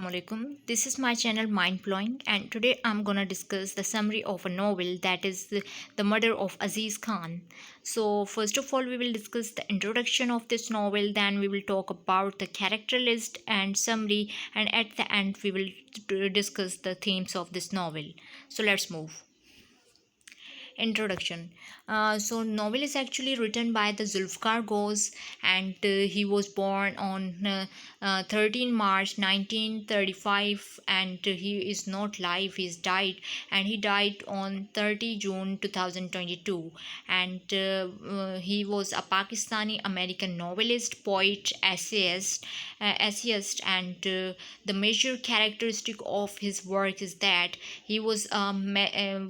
Assalamualaikum. This is my channel Mind Blowing, and today I'm gonna discuss the summary of a novel that is the Murder of Aziz Khan. So, first of all, we will discuss the introduction of this novel, then we will talk about the character list and summary, and at the end, we will discuss the themes of this novel. So, let's move. Introduction. So novel is actually written by the Zulfikar Gose, and he was born on 13 March 1935, and he is not live, he's died, and he died on 30 June 2022. And he was a Pakistani American novelist, poet, essayist, and the major characteristic of his work is that he was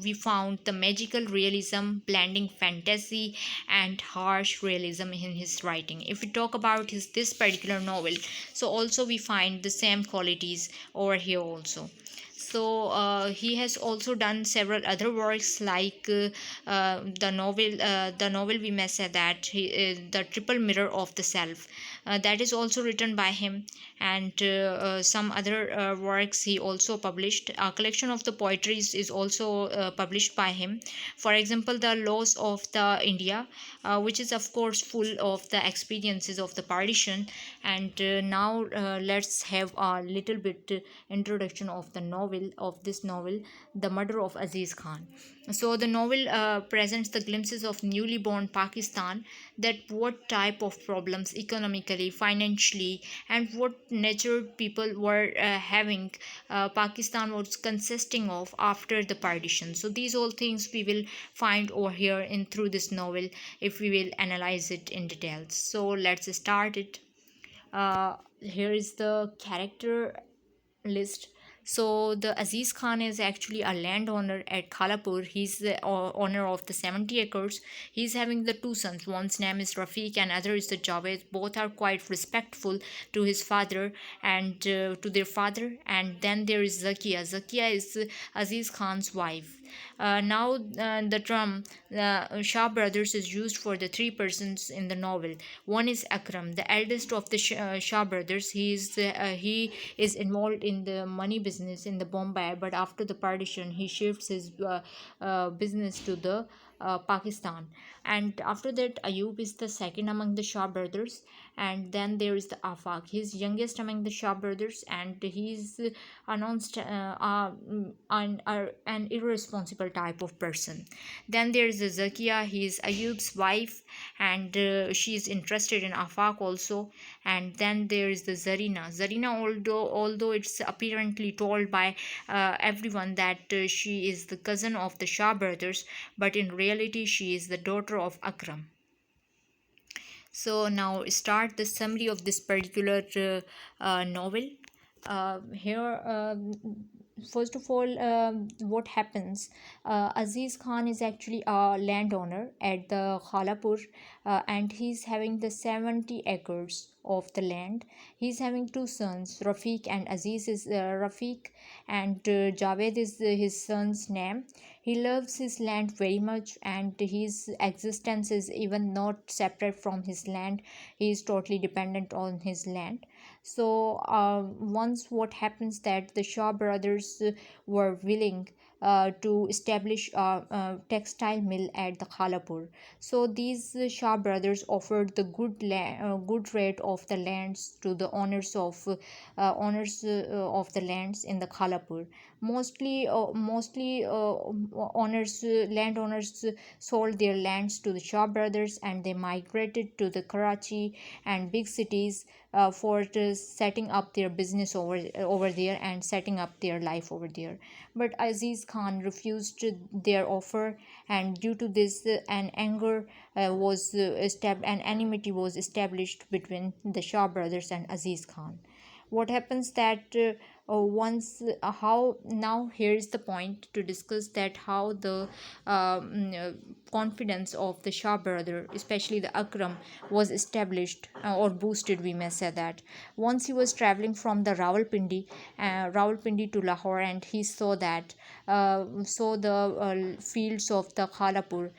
we found the magical realism blending fantasy and harsh realism in his writing. If we talk about his this particular novel, so also we find the same qualities over here also. So he has also done several other works like the novel we may say that the triple mirror of the self, that is also written by him, and some other works he also published. A collection of the poetries is also published by him. For example, the laws of the India, which is of course full of the experiences of the partition. And now let's have a little bit introduction of the novel, of this novel, The Murder of Aziz Khan. So the novel presents the glimpses of newly born Pakistan, that what type of problems economically, financially, and what nature people were having, Pakistan was consisting of after the partition. So these all things we will find over here in through this novel if we will analyze it in details. So let's start it. Here is the character list. So the Aziz Khan is actually a landowner at Khalapur. He's the owner of the 70 acres. He's having the two sons. One's name is Rafiq and other is the Javed. Both are quite respectful to his father and to their father. And then there is Zakia. Zakia is Aziz Khan's wife. Now the term Shah brothers is used for the three persons in the novel. One is Akram, the eldest of the Shah brothers. He is involved in the money business in the Bombay, but after the partition, he shifts his business to the Pakistan. And after that, Ayub is the second among the Shah brothers, and then there is the Afaq. He's youngest among the Shah brothers, and he's announced an irresponsible type of person. Then there is the Zakia. He is Ayub's wife, and she is interested in Afaq also. And then there is the Zarina. Zarina, although it's apparently told by everyone that she is the cousin of the Shah brothers, but in reality she is the daughter of Akram. So now start the summary of this particular novel. Here, first of all, what happens? Aziz Khan is actually a landowner at the Khalapur, and he's having the 70 acres of the land. He's having two sons, Rafiq and Aziz is Rafiq, and Javed is his son's name. He loves his land very much, and his existence is even not separate from his land. He is totally dependent on his land. So once what happens that the Shaw brothers were willing to establish a textile mill at the Khalapur. So these Shah brothers offered the good rate of the lands to the owners of the lands in the Khalapur. Mostly landowners sold their lands to the Shah brothers, and they migrated to the Karachi and big cities for setting up their business over there and setting up their life over there. But Aziz Khan refused their offer, and due to this, an enmity was established between the Shah brothers and Aziz Khan. What happens that once how now here is the point to discuss that how the confidence of the Shah brother, especially the Akram, was established or boosted, we may say that. Once he was traveling from the Rawalpindi to Lahore, and he saw the fields of the Khalapur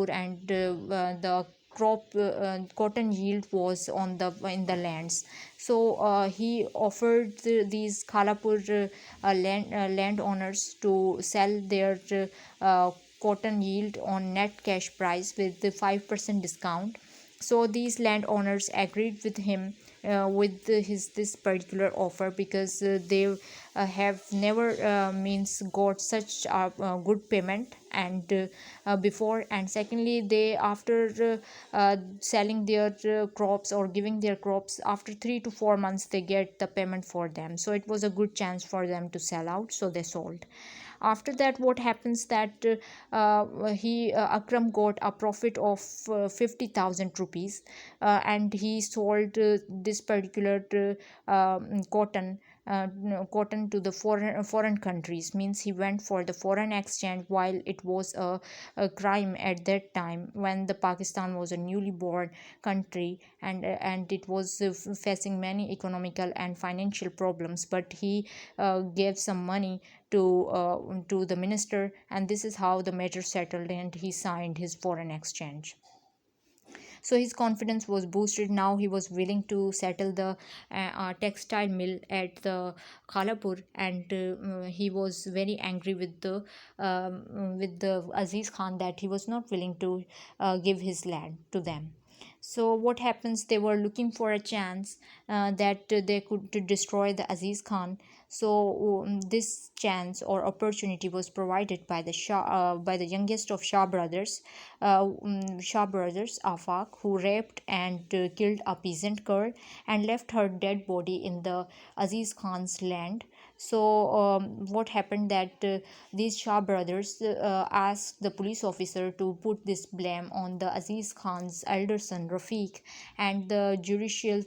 and the cotton yield was on the in the lands. So he offered these Khalapur landowners to sell their cotton yield on net cash price with the 5% discount. So these landowners agreed with him with his this particular offer, because they have never means got such good payment and before. And secondly, they after selling their crops or giving their crops, after 3 to 4 months they get the payment for them, so it was a good chance for them to sell out, so they sold. After that, what happens that he Akram got a profit of 50,000 rupees, and he sold this particular cotton cotton to the foreign countries, means he went for the foreign exchange, while it was a crime at that time when the Pakistan was a newly born country, and it was facing many economical and financial problems, but he gave some money to the minister, and this is how the matter settled, and he signed his foreign exchange. So his confidence was boosted. Now he was willing to settle the textile mill at the Khalapur, and he was very angry with the Aziz Khan, that he was not willing to give his land to them. So what happens, they were looking for a chance that they could to destroy the Aziz Khan. So this chance or opportunity was provided by the Shah, by the youngest of Shah brothers, Shah brothers Afaq, who raped and killed a peasant girl and left her dead body in the Aziz Khan's land. So what happened that these Shah brothers asked the police officer to put this blame on the Aziz Khan's elder son Rafiq, and the judicial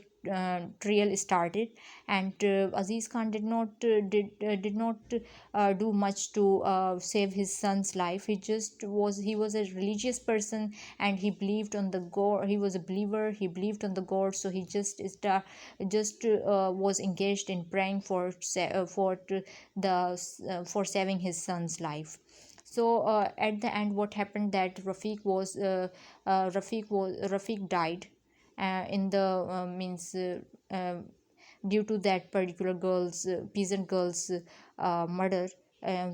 trial started. And Aziz Khan did not do much to save his son's life. He was a religious person, and he believed on the God. He was a believer. He believed on the God, so he just was engaged in praying for saving his son's life. So at the end, what happened that Rafiq died in the means due to that particular girl's peasant girl's murder.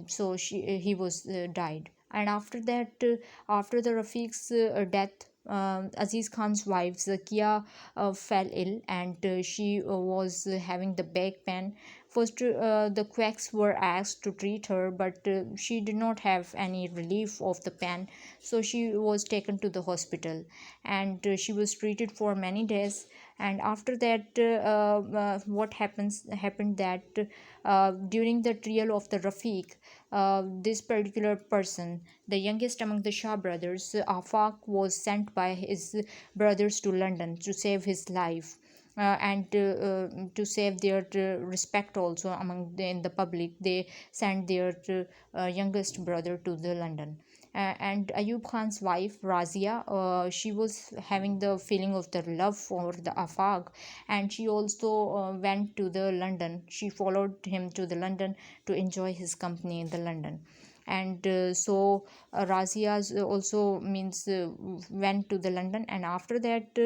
So he was died. And after that, after the Rafiq's death, Aziz Khan's wife Zakia fell ill, and she was having the back pain. First, the quacks were asked to treat her, but she did not have any relief of the pain, so she was taken to the hospital, and she was treated for many days. And after that, what happened that during the trial of the Rafiq, this particular person, the youngest among the Shah brothers, Afaq, was sent by his brothers to London to save his life. And to save their respect also among in the public, they sent their youngest brother to the London. And Ayub Khan's wife Razia, she was having the feeling of the love for the Afaq, and she also went to the London. She followed him to the London to enjoy his company in the London. And so Razia also means went to the London. And after that,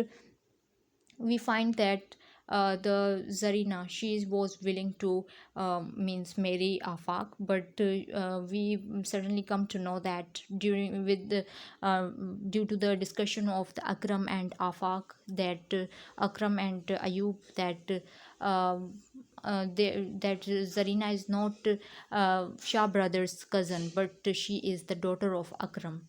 we find that the Zarina, she was willing to means marry Afaq, but we suddenly come to know that during with the due to the discussion of the Akram and Afaq, that Akram and Ayub, that that Zarina is not Shah brother's cousin, but she is the daughter of Akram.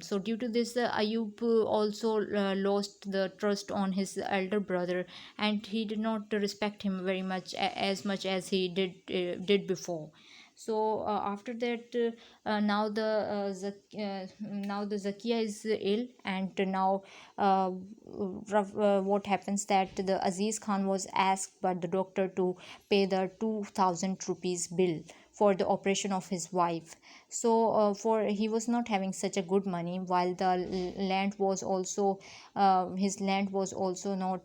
So due to this, Ayub also lost the trust on his elder brother, and he did not respect him very much, as much as he did before. So after that, now the Zakia is ill, and now what happens that the Aziz Khan was asked by the doctor to pay the 2,000 rupees bill for the operation of his wife. So for he was not having such a good money, while the land was also his land was also not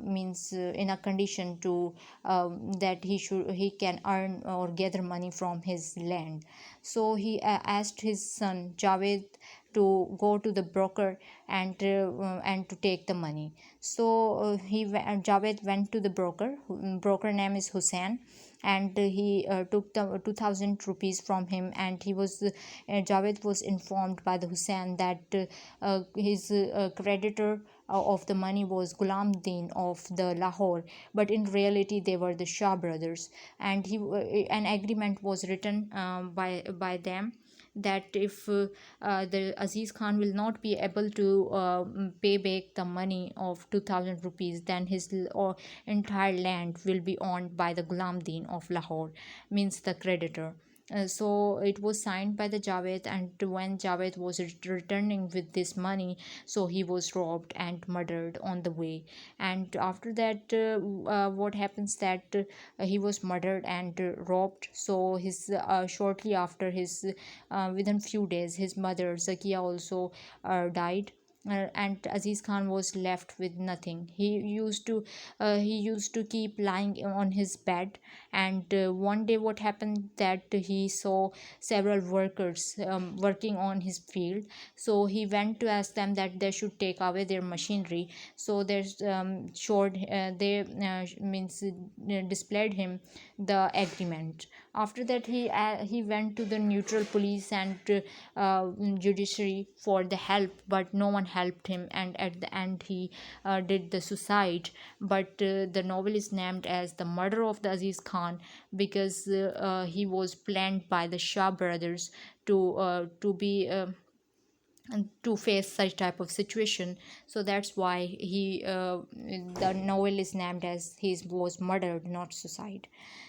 means in a condition to that he can earn or gather money from his land. So he asked his son Javed to go to the broker and to take the money. So Javed went to the broker. Broker name is Hussein, and he took the 2000 rupees from him, and Javed was informed by the Hussein that his creditor of the money was Gulam Din of the Lahore, but in reality they were the Shah brothers. And an agreement was written by them that if the Aziz Khan will not be able to pay back the money of 2000 rupees, then his entire land will be owned by the Ghulam Din of Lahore, means the creditor. So it was signed by the Javed, and when Javed was returning with this money, so he was robbed and murdered on the way. And after that, what happens that he was murdered and robbed. So his shortly after his within few days, his mother Zakia also died. And Aziz Khan was left with nothing. He used to keep lying on his bed, and one day what happened that he saw several workers working on his field. So he went to ask them that they should take away their machinery. So they means displayed him the agreement. After that, he went to the neutral police and judiciary for the help, but no one helped him, and at the end he did the suicide. But the novel is named as the Murder of the Aziz Khan, because he was planned by the Shah brothers to face such type of situation. So that's why the novel is named as he was murdered, not suicide.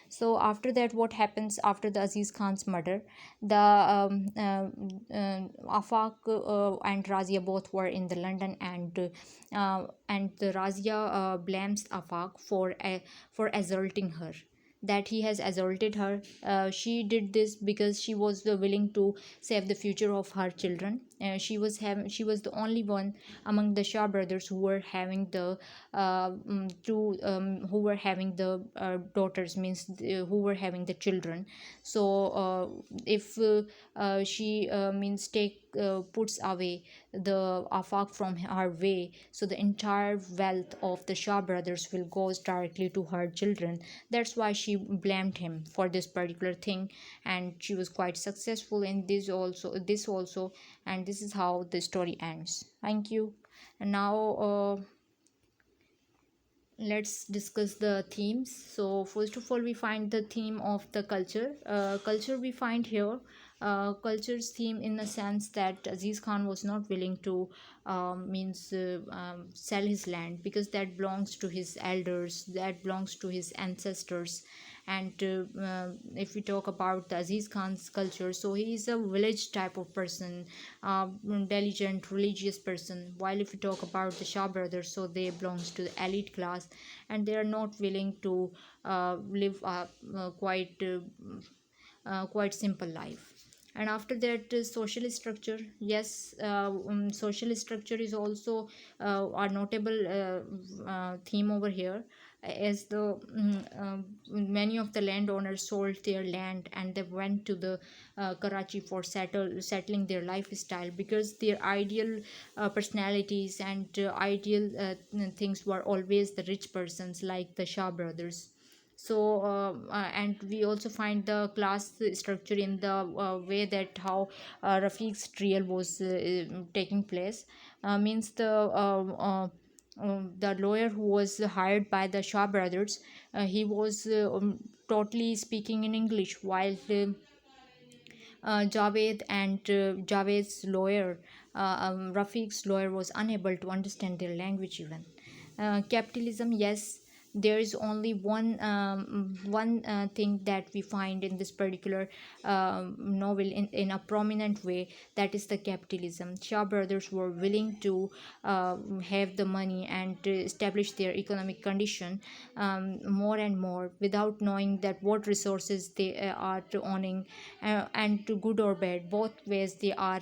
So after that, what happens after the Aziz Khan's murder? The Afaq and Razia both were in the London, and the Razia blames Afaq for assaulting her, that he has assaulted her. She did this because she was willing to save the future of her children. She was the only one among the Shah brothers who were having the daughters, means who were having the children. So if she means take puts away the Afaq from her way, so the entire wealth of the Shah brothers will goes directly to her children. That's why she blamed him for this particular thing, and she was quite successful in this also, and this is how the story ends. Thank you. And now let's discuss the themes. So first of all, we find the theme of the culture we find here. Culture's theme, in the sense that Aziz Khan was not willing to means sell his land, because that belongs to his elders, that belongs to his ancestors. And if we talk about the Aziz Khan's culture, so he is a village type of person, uh, diligent religious person. While if we talk about the Shah brothers, so they belongs to the elite class, and they are not willing to live a quite simple life. And after that, social structure. Yes, social structure is also a notable theme over here, as the many of the landowners sold their land and they went to the Karachi for settling their lifestyle, because their ideal personalities and ideal things were always the rich persons like the Shah brothers. So and we also find the class structure in the way that how Rafiq's trial was taking place. Means the lawyer who was hired by the Shah brothers, he was totally speaking in English, while Javed's lawyer, Rafiq's lawyer, was unable to understand their language even. Capitalism, yes, there is only one thing that we find in this particular novel in a prominent way, that is the capitalism. Shah brothers were willing to have the money and establish their economic condition more and more, without knowing that what resources they are owning, and to good or bad, both ways they are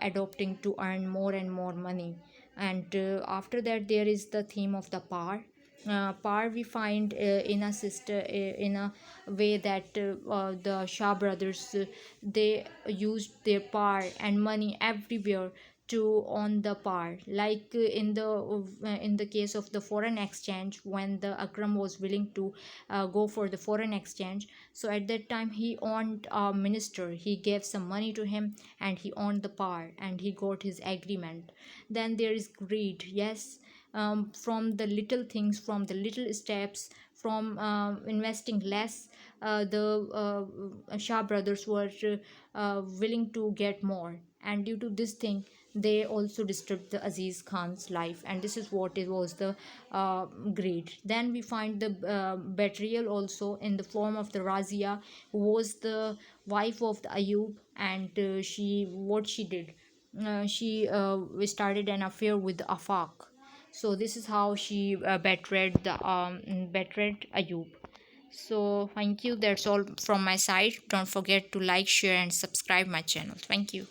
adopting to earn more and more money. And after that, there is the theme of the power. Power we find in a way that the Shah brothers, they used their power and money everywhere to own the power. Like in the case of the foreign exchange, when the Akram was willing to go for the foreign exchange, so at that time he owned a minister. He gave some money to him, and he owned the power, and he got his agreement. Then there is greed. Yes, from the little things, from the little steps, from investing less, the Shah brothers were willing to get more, and due to this thing, they also disturbed the Aziz Khan's life, and this is what it was the greed. Then we find the betrayal also in the form of the Razia, who was the wife of the Ayub, and she what she did, she started an affair with the Afaq. So this is how she betrayed Ayub. So thank you, that's all from my side. Don't forget to like, share and subscribe my channel. Thank you.